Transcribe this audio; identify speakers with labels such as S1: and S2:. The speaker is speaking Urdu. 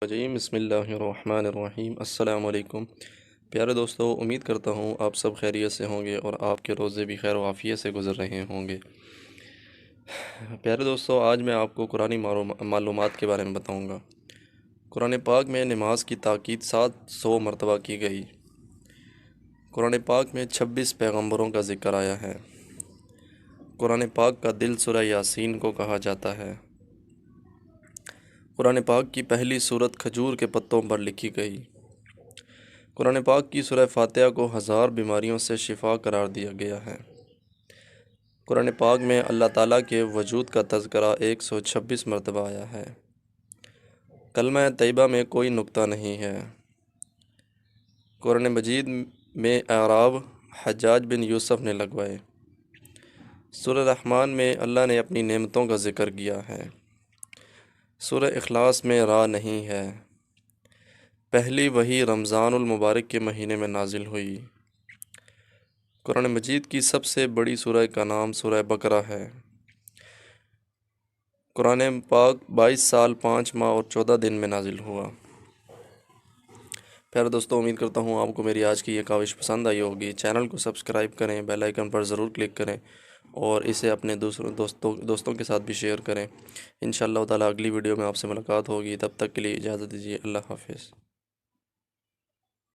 S1: الرجیم بسم اللہ الرحمن الرحیم السلام علیکم پیارے دوستو، امید کرتا ہوں آپ سب خیریت سے ہوں گے اور آپ کے روزے بھی خیر و عافیت سے گزر رہے ہوں گے۔ پیارے دوستو، آج میں آپ کو قرآنی معلومات کے بارے میں بتاؤں گا۔ قرآن پاک میں نماز کی تاکید 700 مرتبہ کی گئی۔ قرآن پاک میں 26 پیغمبروں کا ذکر آیا ہے۔ قرآن پاک کا دل سورہ یاسین کو کہا جاتا ہے۔ قرآن پاک کی پہلی سورت کھجور کے پتوں پر لکھی گئی۔ قرآن پاک کی سورہ فاتحہ کو 1000 بیماریوں سے شفا قرار دیا گیا ہے۔ قرآن پاک میں اللہ تعالیٰ کے وجود کا تذکرہ 126 مرتبہ آیا ہے۔ کلمہ طیبہ میں کوئی نقطہ نہیں ہے۔ قرآن مجید میں اعراب حجاج بن یوسف نے لگوائے۔ سورہ رحمان میں اللہ نے اپنی نعمتوں کا ذکر کیا ہے۔ سورہ اخلاص میں را نہیں ہے۔ پہلی وحی رمضان المبارک کے مہینے میں نازل ہوئی۔ قرآن مجید کی سب سے بڑی سورہ کا نام سورہ بقرہ ہے۔ قرآن پاک 22 سال 5 ماہ اور 14 دن میں نازل ہوا۔ پیارے دوستوں، امید کرتا ہوں آپ کو میری آج کی یہ کاوش پسند آئی ہوگی۔ چینل کو سبسکرائب کریں، بیل آئیکن پر ضرور کلک کریں اور اسے اپنے دوستوں کے ساتھ بھی شیئر کریں۔ انشاءاللہ تعالیٰ اگلی ویڈیو میں آپ سے ملاقات ہوگی۔ تب تک کے لیے اجازت دیجیے۔ اللہ حافظ۔